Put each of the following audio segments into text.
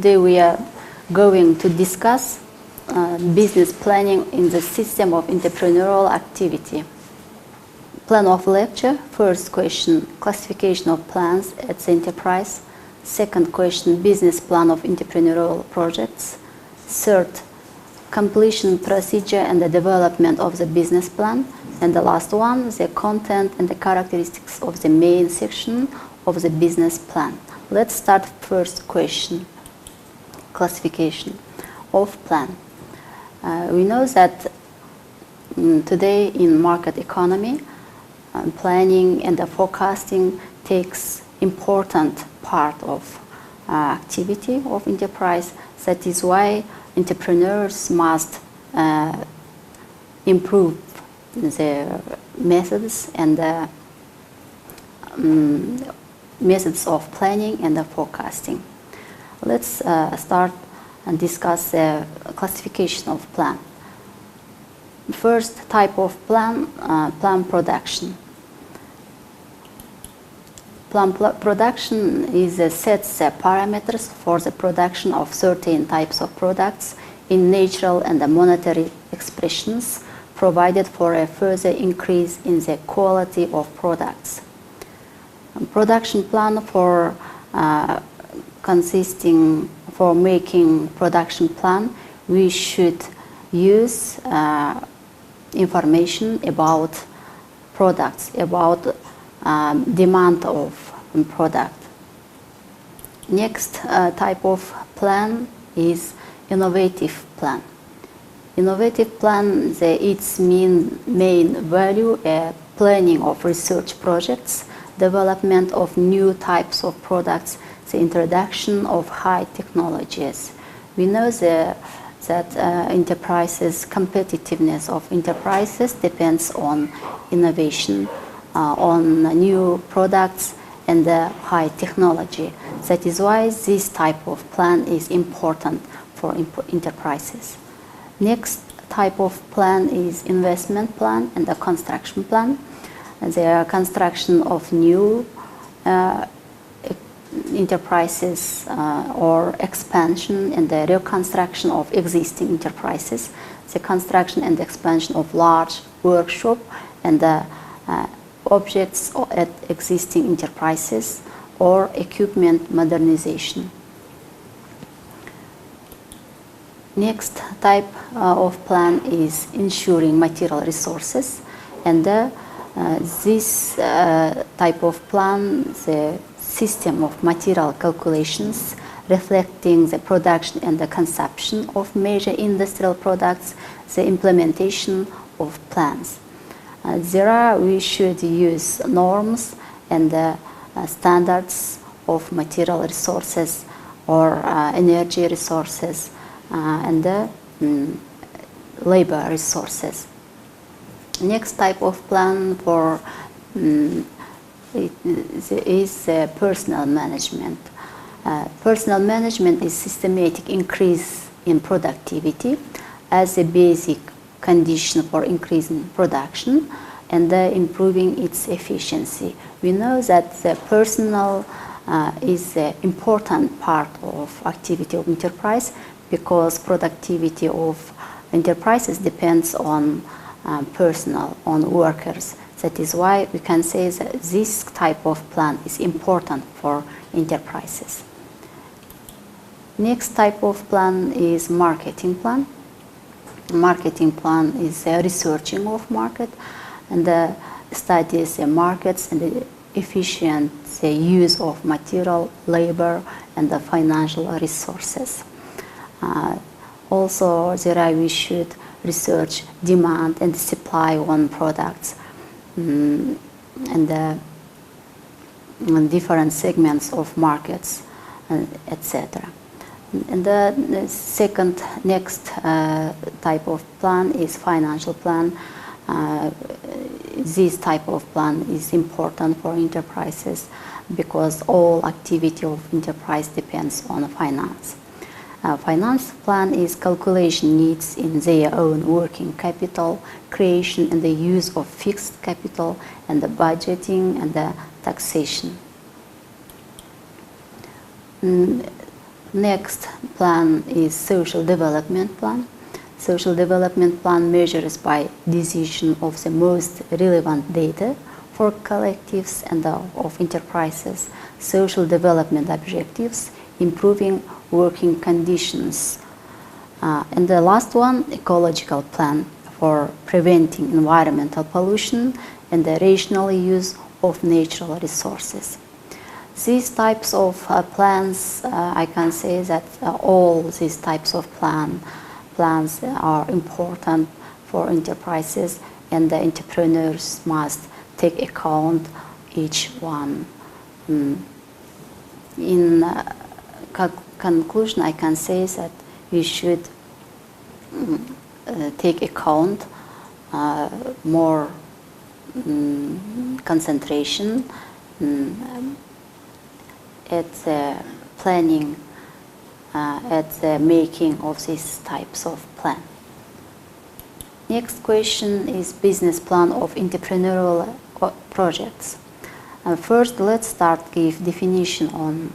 Today we are going to discuss business planning in the system of entrepreneurial activity. Plan of lecture. First question, classification of plans at the enterprise. Second question, business plan of entrepreneurial projects. Third, completion procedure and the development of the business plan. And the last one, the content and the characteristics of the main section of the business plan. Let's start first question, classification of plan. We know that today in market economy, planning and the forecasting takes important part of activity of enterprise. That is why entrepreneurs must improve their methods and the methods of planning and the forecasting. Let's start and discuss the classification of plan. First type of plan, plan production. Plan production sets the parameters for the production of certain types of products in natural and monetary expressions, provided for a further increase in the quality of products. Production plan for making production plan, we should use information about products, about demand of product. Next type of plan is innovative plan. Innovative plan, its main value planning of research projects, development of new types of products, the introduction of high technologies. We know that enterprises, competitiveness of enterprises depends on innovation, on new products and high technology. That is why this type of plan is important for enterprises. Next type of plan is investment plan and the construction plan. The construction of new enterprises or expansion and the reconstruction of existing enterprises, the construction and expansion of large workshop and the objects at existing enterprises or equipment modernization. Next type of plan is ensuring material resources, and this type of plan, the system of material calculations reflecting the production and the consumption of major industrial products, the implementation of plans. We should use norms and standards of material resources or energy resources and labor resources. Next type of plan for is personnel management. Personnel management is systematic increase in productivity as a basic condition for increasing production and improving its efficiency. We know that the personnel is an important part of activity of enterprise because productivity of enterprises depends on personnel, on workers. That is why we can say that this type of plan is important for enterprises. Next type of plan is marketing plan. Marketing plan is researching of market and studies the markets and the efficient use of material, labor, and the financial resources. Also, we should research demand and supply on products and different segments of markets, etc. And the next type of plan is financial plan. This type of plan is important for enterprises because all activity of enterprise depends on finance. Finance plan is calculation needs in their own working capital, creation and the use of fixed capital, and the budgeting and the taxation. Next plan is social development plan. Social development plan measures by decision of the most relevant data for collectives and of enterprises, social development objectives, improving working conditions. And the last one, ecological plan for preventing environmental pollution and the rational use of natural resources. These types of plans, I can say that all these types of plans are important for enterprises, and the entrepreneurs must take account each one. In conclusion, I can say that we should take account more concentration at the planning, at the making of these types of plan. Next question is business plan of entrepreneurial projects. First, let's start give definition on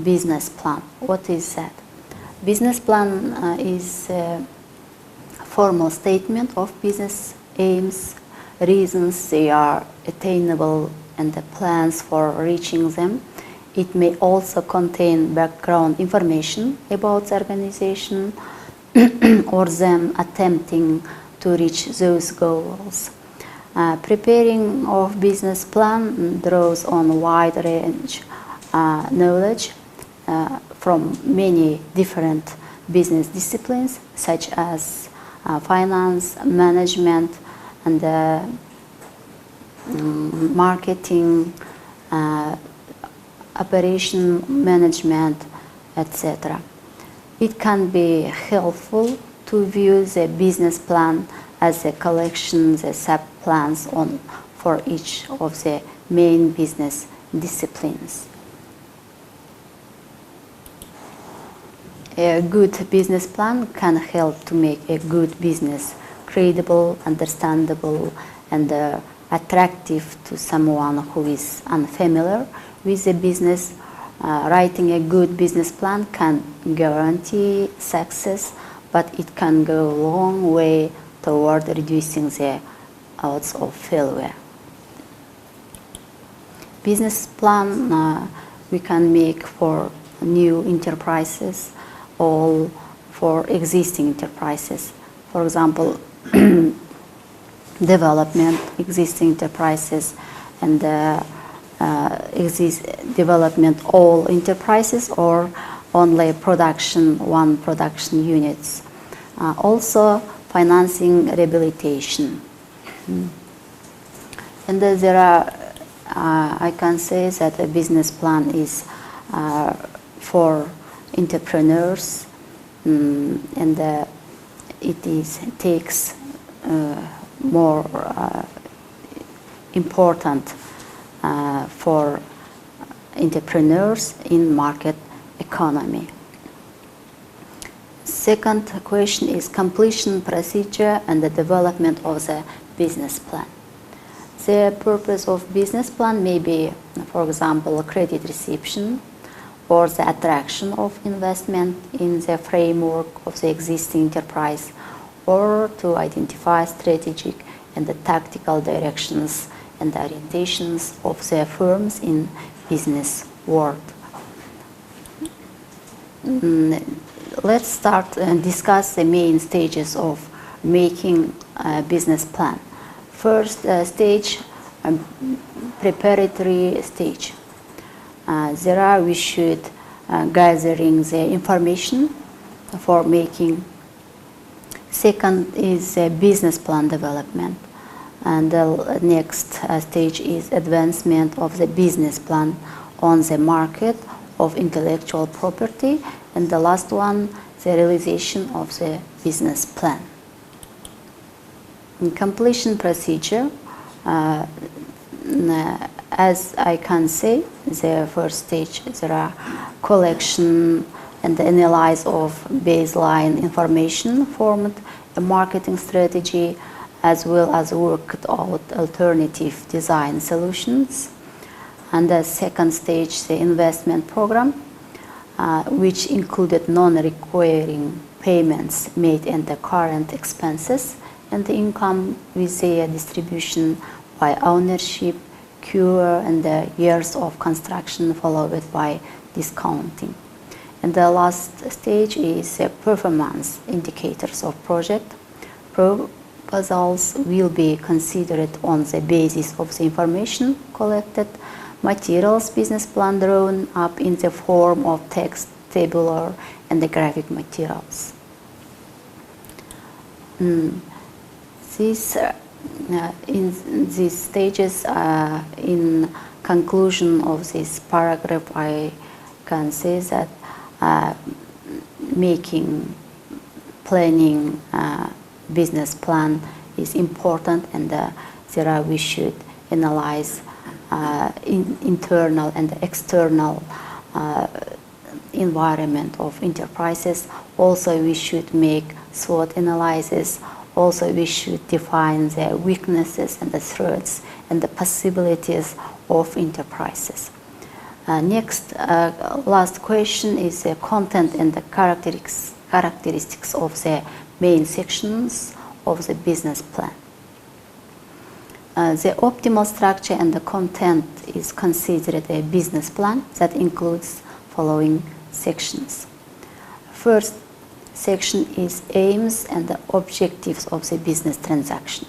business plan. What is that? Business plan is a formal statement of business aims, reasons they are attainable, and the plans for reaching them. It may also contain background information about the organization or them attempting to reach those goals. Preparing of business plan draws on a wide range knowledge from many different business disciplines such as finance, management, and marketing, operation management, etc. It can be helpful to view the business plan as a collection of sub-plans for each of the main business disciplines. A good business plan can help to make a good business credible, understandable, and attractive to someone who is unfamiliar with the business. Writing a good business plan can guarantee success, but it can go a long way toward reducing the odds of failure. Business plan we can make for new enterprises or for existing enterprises. For example, development existing enterprises and development all enterprises or only one production units. Also financing rehabilitation. And there are, I can say that a business plan is for entrepreneurs, and it takes more important for entrepreneurs in market economy. Second question is completion procedure and the development of the business plan. The purpose of business plan may be, for example, credit reception or the attraction of investment in the framework of the existing enterprise, or to identify strategic and the tactical directions and orientations of the firms in business world. Let's start and discuss the main stages of making a business plan. First stage, preparatory stage. We should gathering the information for making. Second is business plan development. And the next stage is advancement of the business plan on the market of intellectual property. And the last one, the realization of the business plan. In completion procedure, as I can say, the first stage, there are collection and analysis of baseline information, formed a marketing strategy, as well as worked out alternative design solutions. And the second stage, the investment program. which included non-recurring payments made and the current expenses, and the income with the distribution by ownership, cure, and the years of construction followed by discounting. And the last stage is performance indicators of project. Proposals will be considered on the basis of the information collected, materials business plan drawn up in the form of text, tabular, and the graphic materials. In these stages, in conclusion of this paragraph, I can say that planning business plan is important, and we should analyze internal and external environment of enterprises. Also, we should make SWOT analysis. Also, we should define the weaknesses and the threats and the possibilities of enterprises. Next, last question is the content and the characteristics of the main sections of the business plan. The optimal structure and the content is considered a business plan that includes following sections. First section is aims and the objectives of the business transaction.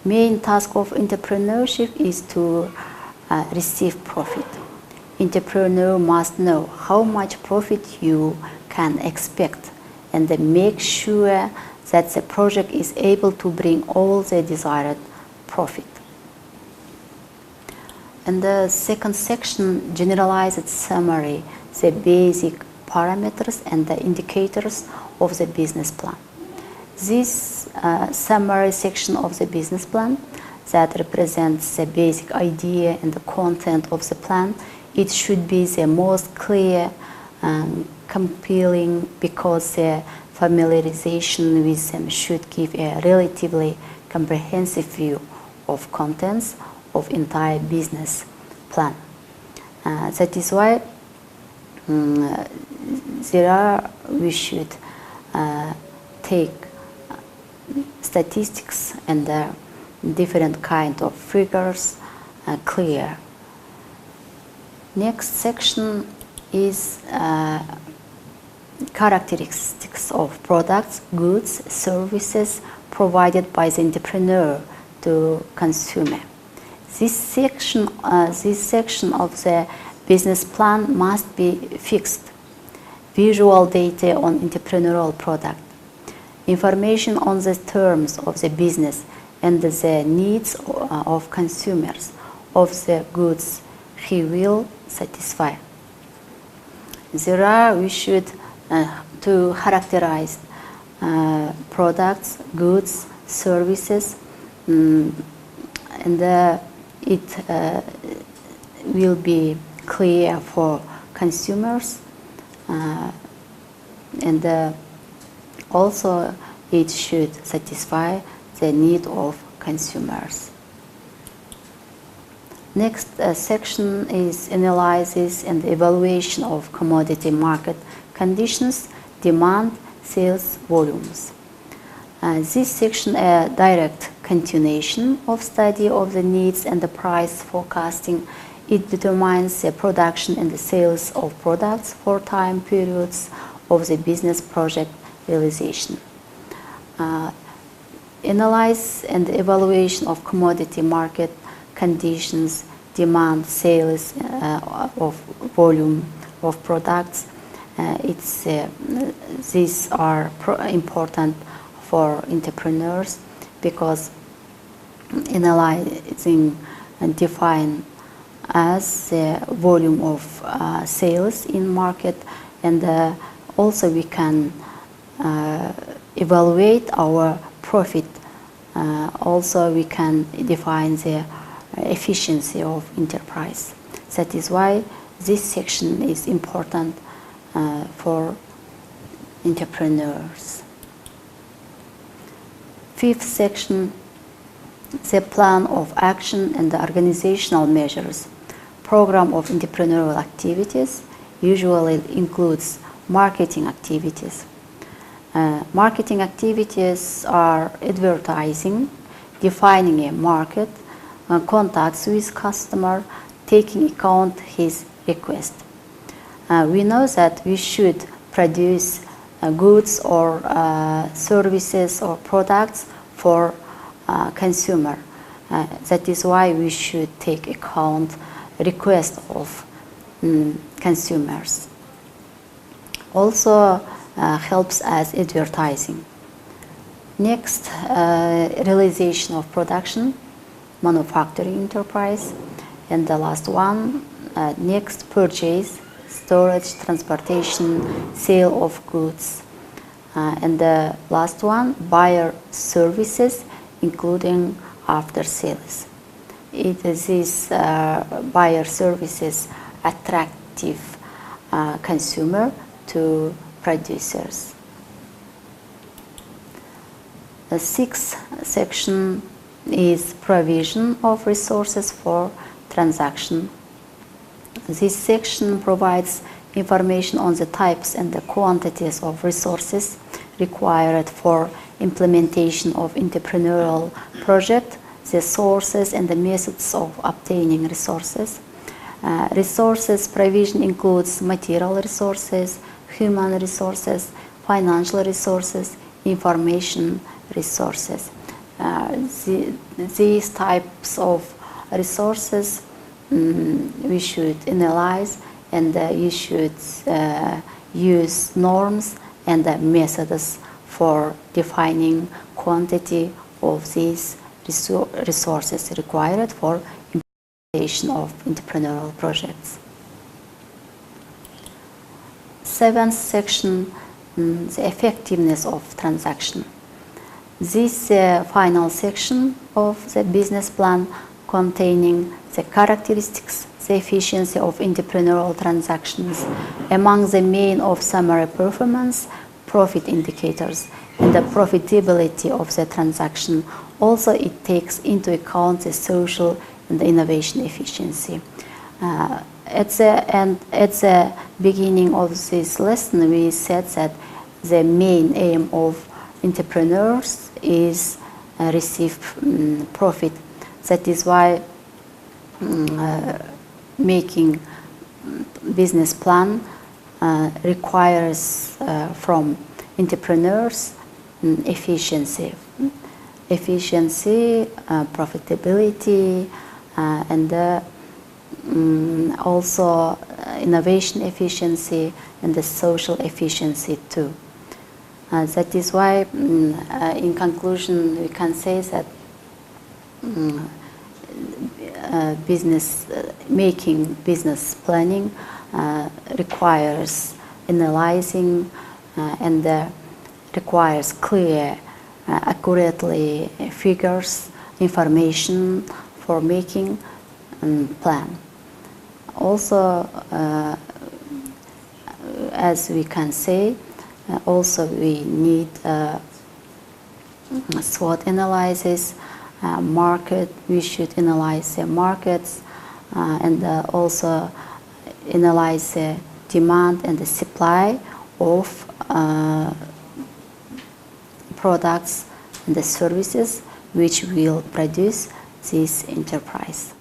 Main task of entrepreneurship is to receive profit. Entrepreneur must know how much profit you can expect and make sure that the project is able to bring all the desired profit. And the second section, generalized summary, the basic parameters and the indicators of the business plan. This summary section of the business plan that represents the basic idea and the content of the plan. It should be the most clear and compelling, because the familiarization with them should give a relatively comprehensive view of contents of entire business plan. That is why we should take statistics and different kind of figures clear. Next section is characteristics of products, goods, services provided by the entrepreneur to consumer. This section of the business plan must be fixed. Visual data on entrepreneurial product, information on the terms of the business and the needs of consumers of the goods he will satisfy. We should to characterize products, goods, services, and it will be clear for consumers, and also it should satisfy the need of consumers. Next section is analysis and evaluation of commodity market conditions, demand, sales, volumes. This section a direct continuation of study of the needs and the price forecasting. It determines the production and the sales of products for time periods of the business project realization. Analyze and evaluation of commodity market conditions, demand, sales, of volume of products. These are important for entrepreneurs, because analyzing and define as the volume of sales in market, and also we can evaluate our profit. Also we can define the efficiency of enterprise. That is why this section is important for entrepreneurs. Fifth section, the plan of action and the organizational measures, program of entrepreneurial activities, usually includes marketing activities. Marketing activities are advertising, defining a market, contacts with customer, taking account his request. We know that we should produce goods or services or products for consumer. That is why we should take account request of consumers. Also helps as advertising. Next, realization of production, manufacturing enterprise, and the last one, next, purchase, storage, transportation, sale of goods, and the last one, buyer services, including after sales. It is these buyer services attractive consumer to producers. The sixth section is provision of resources for transaction. This section provides information on the types and the quantities of resources required for implementation of entrepreneurial project, the sources and the methods of obtaining resources. Resources provision includes material resources, human resources, financial resources, information resources. These types of resources we should analyze, and you should use norms and methods for defining quantity of these resources required for implementation of entrepreneurial projects. Seventh section, the effectiveness of transaction. This final section of the business plan containing the characteristics, the efficiency of entrepreneurial transactions among the main of summary performance, profit indicators, and the profitability of the transaction. Also, it takes into account the social and the innovation efficiency. At the beginning of this lesson, we said that the main aim of entrepreneurs is receive profit. That is why making business plan requires from entrepreneurs efficiency, profitability, and also innovation efficiency and the social efficiency too. That is why, in conclusion, we can say that making business planning requires analyzing and requires clear, accurately figures, information for making plan. Also, as we can say, also we need SWOT analysis, market. We should analyze the markets and also analyze the demand and the supply of products and the services which will produce this enterprise.